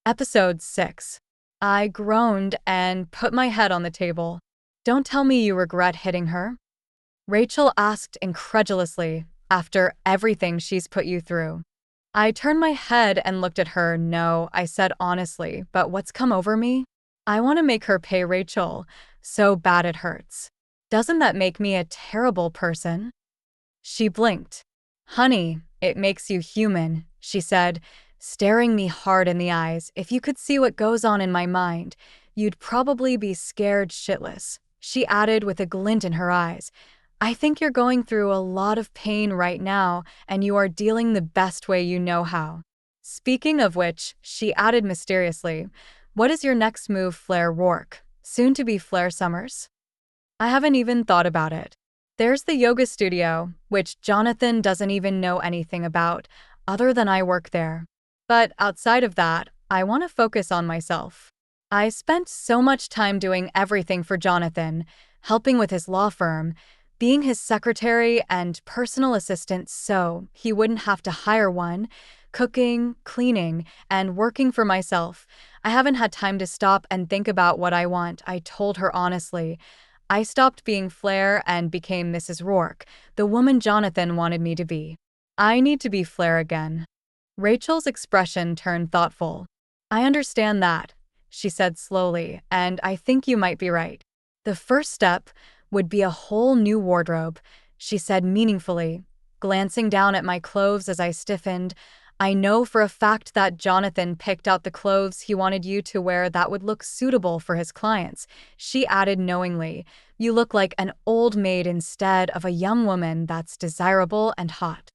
Episode 6. I groaned and put my head on the table. Don't tell me you regret hitting her? Rachel asked incredulously, after everything she's put you through. I turned my head and looked at her. No, I said honestly, but what's come over me? I want to make her pay Rachel. So bad it hurts. Doesn't that make me a terrible person? She blinked. Honey, it makes you human, she said, staring me hard in the eyes. If you could see what goes on in my mind, you'd probably be scared shitless, she added with a glint in her eyes. I think you're going through a lot of pain right now, and you are dealing the best way you know how. Speaking of which, she added mysteriously, what is your next move, Flair Rourke? Soon to be Flair Summers? I haven't even thought about it. There's the yoga studio, which Jonathan doesn't even know anything about, other than I work there. But outside of that, I want to focus on myself. I spent so much time doing everything for Jonathan, helping with his law firm, being his secretary and personal assistant so he wouldn't have to hire one, cooking, cleaning, and working for myself. I haven't had time to stop and think about what I want, I told her honestly. I stopped being Flair and became Mrs. Rourke, the woman Jonathan wanted me to be. I need to be Flair again. Rachel's expression turned thoughtful. I understand that, she said slowly, and I think you might be right. The first step would be a whole new wardrobe, she said meaningfully, glancing down at my clothes as I stiffened. I know for a fact that Jonathan picked out the clothes he wanted you to wear that would look suitable for his clients, she added knowingly. You look like an old maid instead of a young woman that's desirable and hot.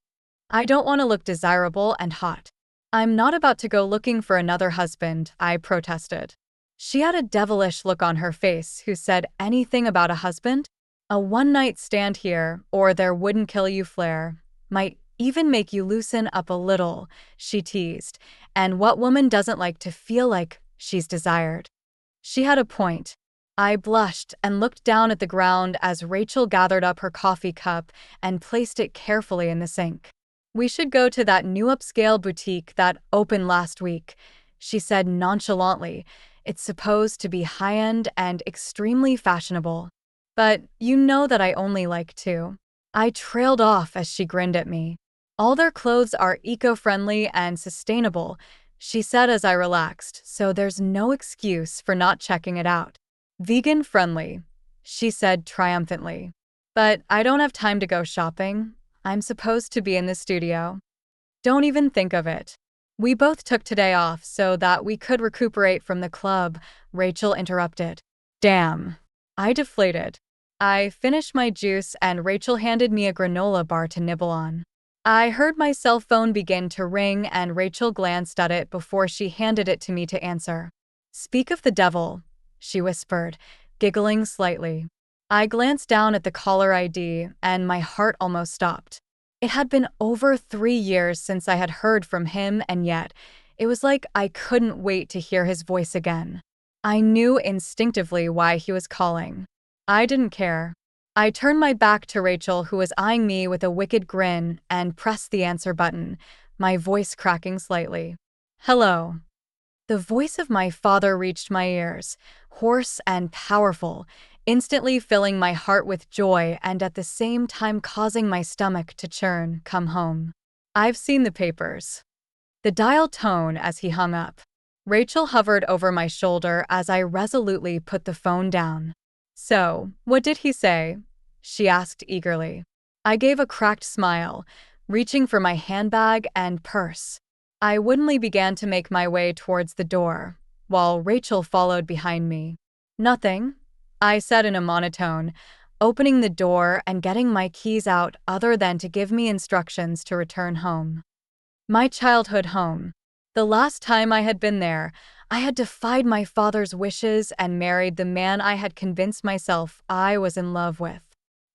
I don't want to look desirable and hot. I'm not about to go looking for another husband, I protested. She had a devilish look on her face. Who said anything about a husband? A one-night stand here, or there wouldn't kill you, Flair. Might even make you loosen up a little, she teased. And what woman doesn't like to feel like she's desired? She had a point. I blushed and looked down at the ground as Rachel gathered up her coffee cup and placed it carefully in the sink. We should go to that new upscale boutique that opened last week, she said nonchalantly. It's supposed to be high-end and extremely fashionable. But you know that I only like two. I trailed off as she grinned at me. All their clothes are eco-friendly and sustainable, she said as I relaxed, so there's no excuse for not checking it out. Vegan-friendly, she said triumphantly. But I don't have time to go shopping. I'm supposed to be in the studio. Don't even think of it. We both took today off so that we could recuperate from the club, Rachel interrupted. Damn. I deflated. I finished my juice and Rachel handed me a granola bar to nibble on. I heard my cell phone begin to ring and Rachel glanced at it before she handed it to me to answer. Speak of the devil, she whispered, giggling slightly. I glanced down at the caller ID and my heart almost stopped. It had been over 3 years since I had heard from him, and yet it was like I couldn't wait to hear his voice again. I knew instinctively why he was calling. I didn't care. I turned my back to Rachel, who was eyeing me with a wicked grin, and pressed the answer button, my voice cracking slightly. Hello. The voice of my father reached my ears, hoarse and powerful, instantly filling my heart with joy and at the same time causing my stomach to churn. Come home. I've seen the papers. The dial tone as he hung up. Rachel hovered over my shoulder as I resolutely put the phone down. So, what did he say? She asked eagerly. I gave a cracked smile, reaching for my handbag and purse. I woodenly began to make my way towards the door, while Rachel followed behind me. Nothing, I said in a monotone, opening the door and getting my keys out other than to give me instructions to return home. My childhood home. The last time I had been there, I had defied my father's wishes and married the man I had convinced myself I was in love with.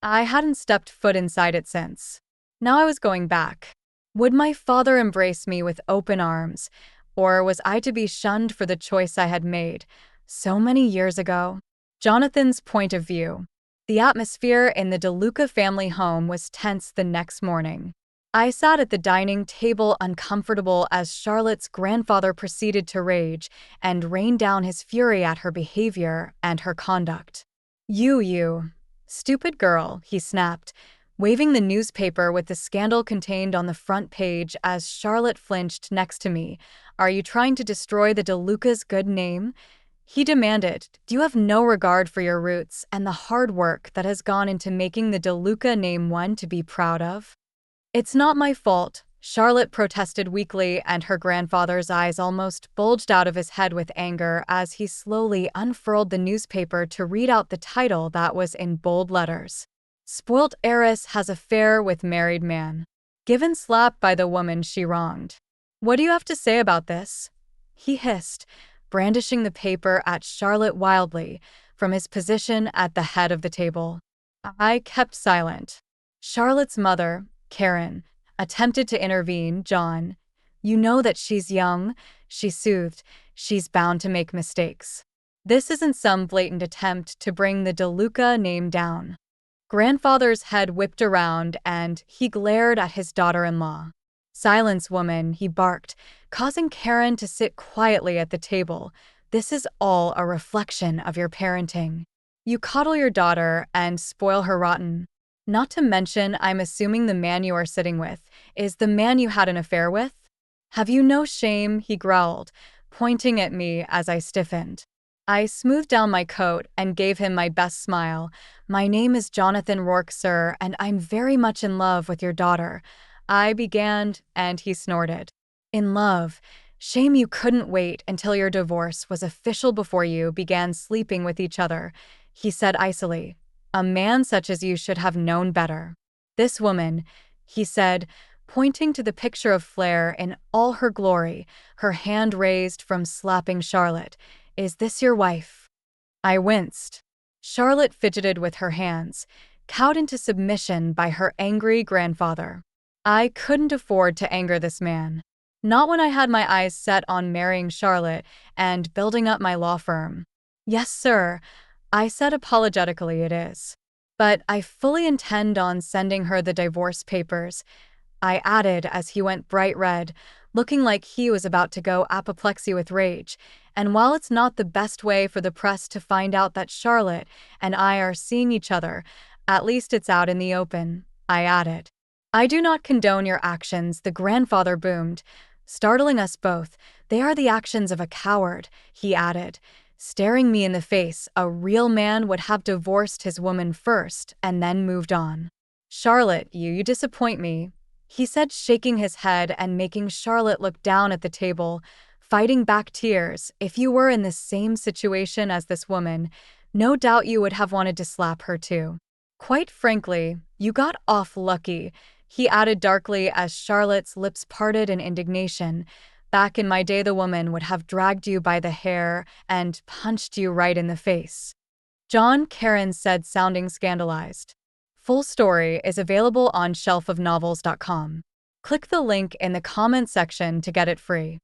I hadn't stepped foot inside it since. Now I was going back. Would my father embrace me with open arms, or was I to be shunned for the choice I had made so many years ago? Jonathan's point of view. The atmosphere in the DeLuca family home was tense the next morning. I sat at the dining table uncomfortable as Charlotte's grandfather proceeded to rage and rain down his fury at her behavior and her conduct. You, stupid girl, he snapped, waving the newspaper with the scandal contained on the front page as Charlotte flinched next to me. Are you trying to destroy the DeLuca's good name? He demanded. Do you have no regard for your roots and the hard work that has gone into making the DeLuca name one to be proud of? It's not my fault, Charlotte protested weakly, and her grandfather's eyes almost bulged out of his head with anger as he slowly unfurled the newspaper to read out the title that was in bold letters. Spoilt heiress has affair with married man. Given slap by the woman she wronged. What do you have to say about this? He hissed, brandishing the paper at Charlotte wildly from his position at the head of the table. I kept silent. Charlotte's mother, Karen, attempted to intervene. John, you know that she's young, she soothed. She's bound to make mistakes. This isn't some blatant attempt to bring the DeLuca name down. Grandfather's head whipped around and he glared at his daughter-in-law. Silence, woman, he barked, causing Karen to sit quietly at the table. This is all a reflection of your parenting. You coddle your daughter and spoil her rotten. Not to mention, I'm assuming the man you are sitting with is the man you had an affair with? Have you no shame? He growled, pointing at me as I stiffened. I smoothed down my coat and gave him my best smile. My name is Jonathan Rourke, sir, and I'm very much in love with your daughter. I began, and he snorted. In love? Shame you couldn't wait until your divorce was official before you began sleeping with each other, he said icily. A man such as you should have known better. This woman, he said, pointing to the picture of Flair in all her glory, her hand raised from slapping Charlotte. Is this your wife? I winced. Charlotte fidgeted with her hands, cowed into submission by her angry grandfather. I couldn't afford to anger this man. Not when I had my eyes set on marrying Charlotte and building up my law firm. Yes, sir, I said apologetically, it is. But I fully intend on sending her the divorce papers, I added as he went bright red, looking like he was about to go apoplexy with rage. And while it's not the best way for the press to find out that Charlotte and I are seeing each other, at least it's out in the open, I added. I do not condone your actions, the grandfather boomed, startling us both. They are the actions of a coward, he added, staring me in the face. A real man would have divorced his woman first and then moved on. Charlotte, you disappoint me, he said, shaking his head and making Charlotte look down at the table, fighting back tears. If you were in the same situation as this woman, no doubt you would have wanted to slap her too. Quite frankly, you got off lucky, he added darkly as Charlotte's lips parted in indignation. Back in my day, the woman would have dragged you by the hair and punched you right in the face. John, Karen said, sounding scandalized. Full story is available on shelfofnovels.com. Click the link in the comment section to get it free.